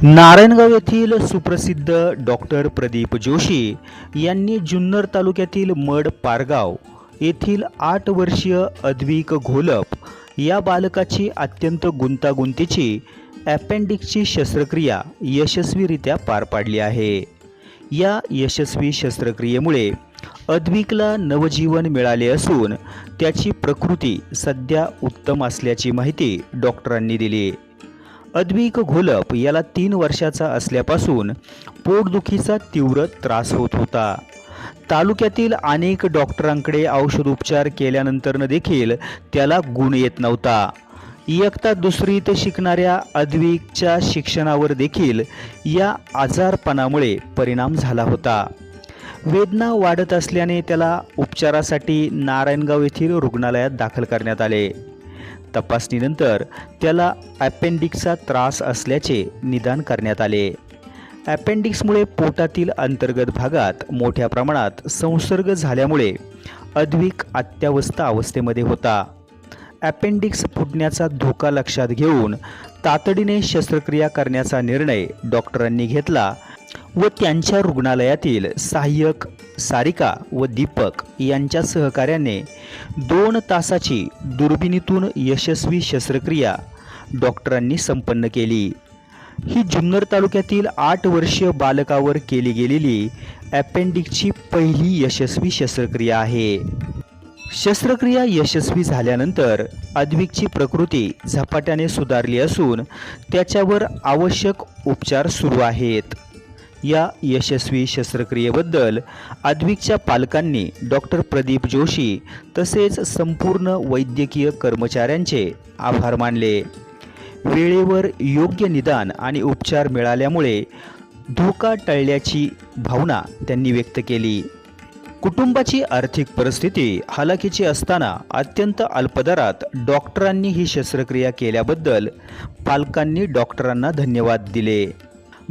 नारायणगाव येथील सुप्रसिद्ध डॉक्टर प्रदीप जोशी यांनी जुन्नर तालुक्यातील मड पारगाव येथील 8 वर्षीय अद्विक घोलप या बालकाची अत्यंत गुंतागुंतीची अपेंडिक्सची शस्त्रक्रिया यशस्वीरित्या पार पाडली आहे। या यशस्वी शस्त्रक्रियेमुळे अद्विकला नवजीवन मिळाले असून त्याची प्रकृती सध्या उत्तम असल्याची माहिती डॉक्टरांनी दिली। अद्विक घोलप याला 3 वर्षाचा असल्यापासून पोटदुखीचा तीव्र त्रास होत होता। तालुक्यातील अनेक डॉक्टरांकडे औषधोपचार केल्यानंतर देखील त्याला गुण येत नव्हता। इयत्ता दुसरीत शिकणाऱ्या अद्विकच्या शिक्षणावर देखील या आजारपणामुळे परिणाम झाला होता। वेदना वाढत असल्याने त्याला उपचारासाठी नारायणगाव येथील रुग्णालयात दाखल करण्यात आले। तपासणीनंतर त्याला अपेंडिक्सचा त्रास असल्याचे निदान करण्यात आले। अपेंडिक्समुळे पोटातील अंतर्गत भागात मोठ्या प्रमाणात संसर्ग झाल्यामुळे अद्विक अत्यावस्थ अवस्थेमध्ये होता। अपेंडिक्स फुटण्याचा धोका लक्षात घेऊन तातडीने शस्त्रक्रिया करण्याचा निर्णय डॉक्टरांनी घेतला व त्यांच्या रुग्णालयातील सहाय्यक सारिका व दीपक यांच्या सहकार्याने 2 तासाची दुर्बिणीतून यशस्वी शस्त्रक्रिया डॉक्टरांनी संपन्न केली। ही जुन्नर तालुक्यातील 8 वर्षीय बालकावर केली गेलेली अपेंडिक्सची पहिली यशस्वी शस्त्रक्रिया आहे। शस्त्रक्रिया यशस्वी झाल्यानंतर अद्विकची प्रकृती झपाट्याने सुधारली असून त्याच्यावर आवश्यक उपचार सुरू आहेत। या यशस्वी शस्त्रक्रियेबद्दल अद्विकच्या पालकांनी डॉक्टर प्रदीप जोशी तसेच संपूर्ण वैद्यकीय कर्मचाऱ्यांचे आभार मानले। वेळेवर योग्य निदान आणि उपचार मिळाल्यामुळे धोका टळल्याची भावना त्यांनी व्यक्त केली। कुटुंबाची आर्थिक परिस्थिती हलाखीची असताना अत्यंत अल्प दरात डॉक्टरांनी ही शस्त्रक्रिया केल्याबद्दल पालकांनी डॉक्टरांना धन्यवाद दिले।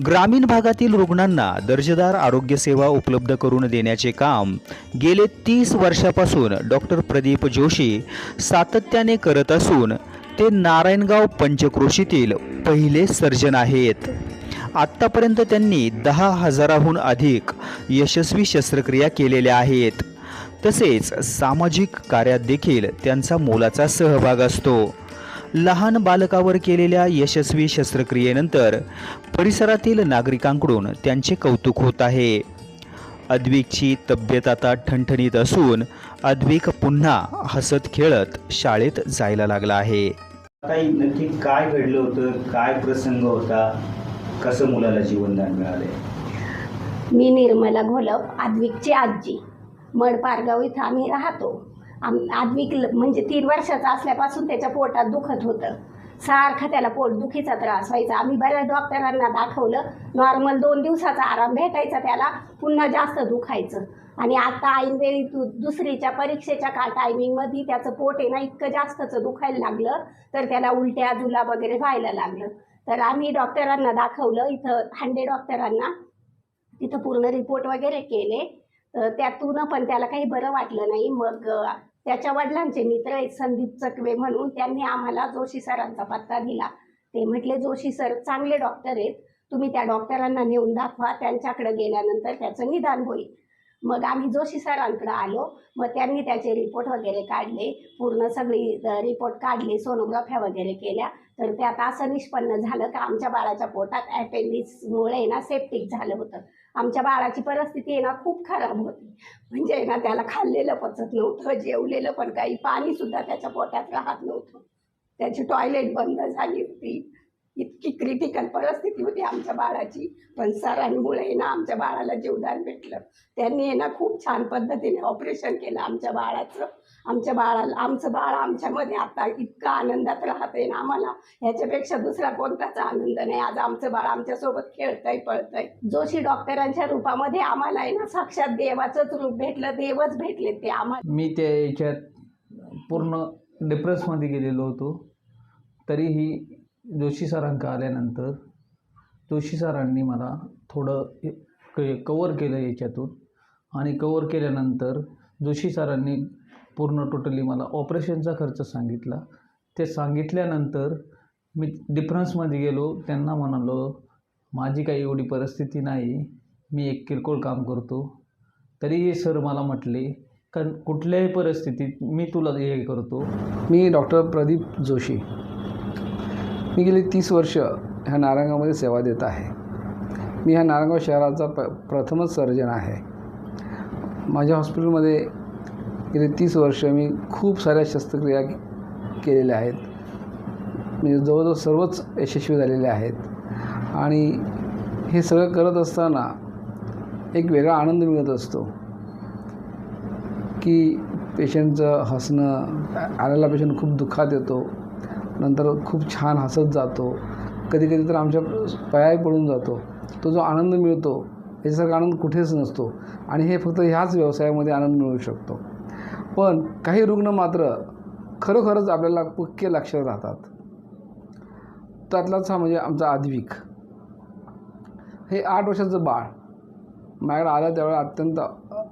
ग्रामीण भागातील रुग्णांना दर्जेदार आरोग्यसेवा उपलब्ध करून देण्याचे काम गेले 30 वर्षापासून डॉक्टर प्रदीप जोशी सातत्याने करत असून ते नारायणगाव पंचक्रोशीतील पहिले सर्जन आहेत। आत्तापर्यंत त्यांनी 10,000हून अधिक यशस्वी शस्त्रक्रिया केलेल्या आहेत। तसेच सामाजिक कार्यात देखील त्यांचा मोलाचा सहभाग असतो। लहान बालकावर केलेल्या यशस्वी शस्त्रक्रियेनंतर परिसरातील नागरिकांकडून त्यांचे कौतुक होत आहे। अद्विकची तब्येत आता ठणठणीत असून अद्विक पुन्हा हसत खेळत शाळेत जायला लागला आहे। काही नक्की काय घडलं होतं, काय प्रसंग होता, कसं मुलाला जीवनदान मिळाले? मी निर्मला घोलप, अद्विकची आजी, मड पारगाव इथं आम्ही राहतो। अद्विक म्हणजे 3 वर्षाचा असल्यापासून त्याच्या पोटात दुखत होतं, सारखं त्याला पोटदुखीचा त्रास व्हायचा। आम्ही बऱ्याच डॉक्टरांना दाखवलं, नॉर्मल 2 दिवसाचा आराम भेटायचा, त्याला पुन्हा जास्त दुखायचं। आणि आता ऐनवेळी दुसरीच्या परीक्षेच्या टायमिंगमध्ये त्याचं पोट आहे ना इतकं जास्तच दुखायला लागलं, तर त्याला उलट्या जुलाब वगैरे व्हायला लागलं। तर आम्ही डॉक्टरांना दाखवलं इथं हांडे डॉक्टरांना, तिथं पूर्ण रिपोर्ट वगैरे केले, त्यातून पण त्याला काही बरं वाटलं नाही। मग त्याच्या वडिलांचे मित्र आहेत संदीप चकवे म्हणून, त्यांनी आम्हाला जोशी सरांचा पत्ता दिला। ते म्हटले जोशी सर चांगले डॉक्टर आहेत, तुम्ही त्या डॉक्टरांना नेऊन दाखवा, त्यांच्याकडे गेल्यानंतर त्याचं निदान होईल। मग आम्ही जोशी सरांकडे आलो, मग त्यांनी त्याचे रिपोर्ट वगैरे काढले, पूर्ण सगळी रिपोर्ट काढले, सोनोग्राफ्या वगैरे केल्या। तर त्यात असं निष्पन्न झालं की आमच्या बाळाच्या पोटात अपेंडिक्समुळे ना सेप्टिक झालं होतं। आमच्या बाळाची परिस्थिती ना खूप खराब होती, म्हणजे ना त्याला खाल्लेलं पचत नव्हतं, जेवलेलं पण काही, पाणीसुद्धा त्याच्या पोटात राहत नव्हतं, त्याची टॉयलेट बंद झाली होती, इतकी क्रिटिकल परिस्थिती होती आमच्या बाळाची। पण सरांमुळे ना आमच्या बाळाला जीवदान भेटलं। त्यांनी ना खूप छान पद्धतीने ऑपरेशन केलं आमच्या बाळाचं। आमचं बाळ आमच्यामध्ये आता इतका आनंदात राहतंय ना, आम्हाला ह्याच्यापेक्षा दुसरा कोणताच आनंद नाही। आज आमचं बाळ आमच्यासोबत खेळतंय पळतंय। जोशी डॉक्टरांच्या रूपामध्ये आम्हाला आहे ना साक्षात देवाचंच रूप भेटलं, देवच भेटले ते आम्हाला। मी त्या याच्यात पूर्ण डिप्रेसमध्ये गेलेलो होतो, तरीही जोशी सरांकडे आल्यानंतर जोशी सरांनी मला थोडं कवर केलं याच्यातून, आणि कवर केल्यानंतर जोशी सरांनी पूर्ण टोटली मला ऑपरेशनचा खर्च सांगितला। ते सांगितल्यानंतर मी डिफरन्समध्ये गेलो, त्यांना म्हणालो माझी काही एवढी परिस्थिती नाही, मी एक किरकोळ काम करतो. तरीही सर मला म्हटले कारण कुठल्याही परिस्थितीत मी तुला हे करतो. मी डॉक्टर प्रदीप जोशी. मी गेली 30 वर्ष ह्या नारायणगावमध्ये सेवा देत आहे. मी ह्या नारायणगाव शहराचा प्रथमच सर्जन आहे. माझ्या हॉस्पिटलमध्ये गेली 30 वर्ष मी खूप साऱ्या शस्त्रक्रिया केलेल्या आहेत. म्हणजे जवळजवळ सर्वच यशस्वी झालेले आहेत. आणि हे सगळं करत असताना एक वेगळा आनंद मिळत असतो की पेशंटचं हसणं, आलेला पेशंट खूप दुःखात येतो, नंतर खूप छान हसत जातो, कधी कधी तर आमच्या पायाही पडून जातो. तो जो आनंद मिळतो याच्यासारखा आनंद कुठेच नसतो. आणि हे फक्त ह्याच व्यवसायामध्ये आनंद मिळू शकतो. पण काही रुग्ण मात्र खरोखरच आपल्याला पक्के लक्षात राहतात. त्यातलाच हा म्हणजे आमचा आद्विक. हे 8 वर्षाचं बाळ माझ्याकडे आलं त्यावेळेला अत्यंत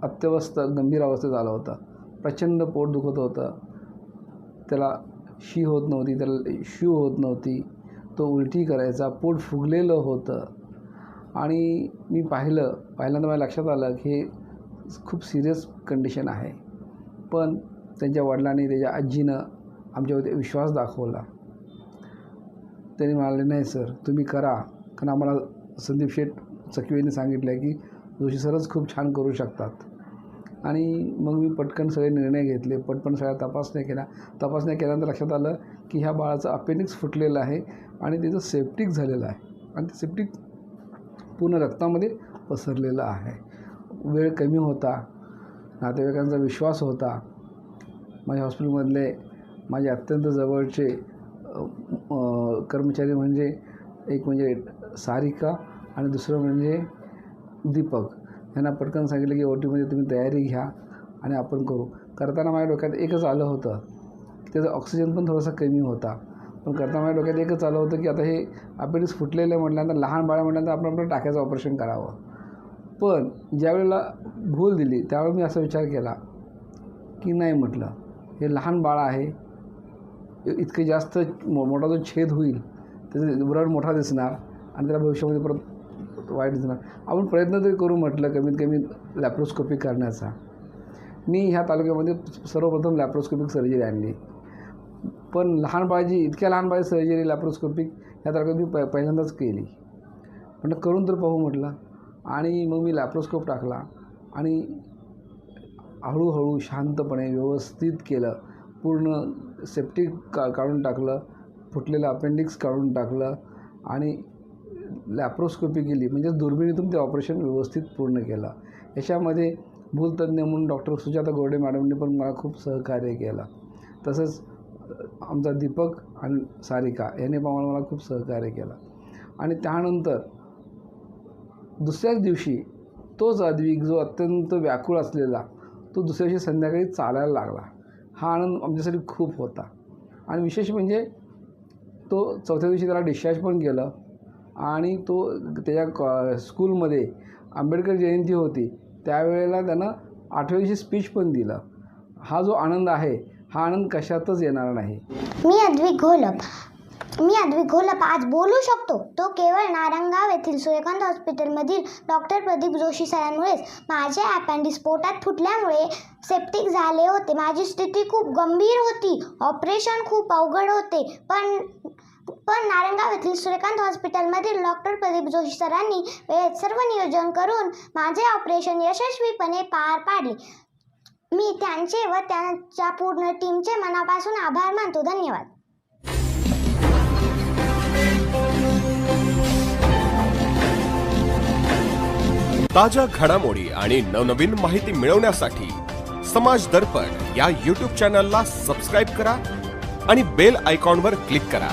अत्यवस्थ गंभीर अवस्थेत आलं होतं. प्रचंड पोट दुखत होतं, त्याला शी होत नव्हती, त्याला शू होत नव्हती, तो उलटी करायचा, पोट फुगलेलं होतं. आणि मी पहिल्यांदा माझ्या लक्षात आलं की हे खूप सिरियस कंडिशन आहे. पण त्यांच्या वडिलांनी, त्याच्या आजीनं आमच्यावरती विश्वास दाखवला. त्यांनी म्हणाले, नाही सर तुम्ही करा, कारण आम्हाला संदीप शेठ चकवेने सांगितलं की जोशी सरच खूप छान करू शकतात. आणि मग मी पटकन सगळे निर्णय घेतले, पटकन सगळ्या तपासण्या केल्यानंतर लक्षात आलं की ह्या बाळाचं अपेंडिक्स फुटलेलं आहे आणि त्याचं सेप्टिक झालेलं आहे. आणि ते सेप्टिक पूर्ण रक्तामध्ये पसरलेलं आहे. वेळ कमी होता, नातेवाईकांचा विश्वास होता. माझ्या हॉस्पिटलमधले माझे अत्यंत जवळचे कर्मचारी म्हणजे एक म्हणजे सारिका आणि दुसरं म्हणजे दीपक, यांना पटकन सांगितलं की OTमध्ये तुम्ही तयारी घ्या आणि आपण करू. करताना माझ्या डोक्यात एकच आलं होतं की त्याचा ऑक्सिजन पण थोडासा कमी होता. पण करताना माझ्या डोक्यात एकच आलं होतं की आता हे अपेंडिक्स फुटलेलं म्हटल्यानंतर, लहान बाळ म्हटल्यानंतर आपण आपलं टाक्याचं ऑपरेशन करावं. पण ज्यावेळेला भूल दिली त्यावेळी मी असा विचार केला की नाही, म्हटलं हे लहान बाळ आहे, इतके जास्त मोठा जो छेद होईल त्याचा ब्लड मोठा दिसणार आणि त्याला भविष्यामध्ये परत वाईट दिसणार. आपण प्रयत्न तरी करू म्हटलं कमीत कमी लॅप्रोस्कोपी करण्याचा. मी ह्या तालुक्यामध्ये सर्वप्रथम लॅप्रोस्कोपिक सर्जरी आणली. पण इतक्या लहान बाळाची सर्जरी लॅप्रोस्कोपिक ह्या तालुक्यात मी पहिल्यांदाच केली. म्हटलं करून तर पाहू म्हटलं. आणि मग मी लॅप्रोस्कोप टाकला आणि हळूहळू शांतपणे व्यवस्थित केलं. पूर्ण सेप्टिक काढून टाकलं, फुटलेलं अपेंडिक्स काढून टाकलं आणि लॅप्रोस्कोपी केली. म्हणजे दुर्बिणीतून ते ऑपरेशन व्यवस्थित पूर्ण केलं. याच्यामध्ये भूलतज्ञ म्हणून डॉक्टर सुजाता गोरडे मॅडमने पण मला खूप सहकार्य केलं. तसंच आमचा दीपक आणि सारिका याने पण मला खूप सहकार्य केलं. आणि त्यानंतर दुसऱ्याच दिवशी तोच आद्विक जो अत्यंत व्याकुळ असलेला, तो दुसऱ्या दिवशी संध्याकाळी चालायला लागला. हा आनंद आमच्यासाठी खूप होता. आणि विशेष म्हणजे तो चौथ्या दिवशी त्याला डिस्चार्ज पण केलं आणि तो त्याच्या स्कूलमध्ये आंबेडकर जयंती होती त्यावेळेला त्यानं 8व्या दिवशी स्पीच पण दिलं. हा जो आनंद आहे हा आनंद कशातच येणार नाही. मी आद्विक घोलप आज बोलू शकतो तो केवळ नारायणगाव येथील सूर्यकांत हॉस्पिटलमधील डॉक्टर प्रदीप जोशी सरांमुळेच. माझे अपेंडिक्स पोटात फुटल्यामुळे सेप्टिक झाले होते. माझी स्थिती खूप गंभीर होती, ऑपरेशन खूप अवघड होते. पण नारायणगाव येथील सूर्यकांत हॉस्पिटलमधील डॉक्टर प्रदीप जोशी सरांनी वेळेत सर्व नियोजन करून माझे ऑपरेशन यशस्वीपणे पार पाडले. मी त्यांचे व त्यांच्या पूर्ण टीमचे मनापासून आभार मानतो. धन्यवाद. ताज्या घडामोडी आणि नवनवीन माहिती मिळवण्यासाठी समाज दर्पण या YouTube चॅनलला सबस्क्राईब करा आणि बेल आयकॉनवर क्लिक करा.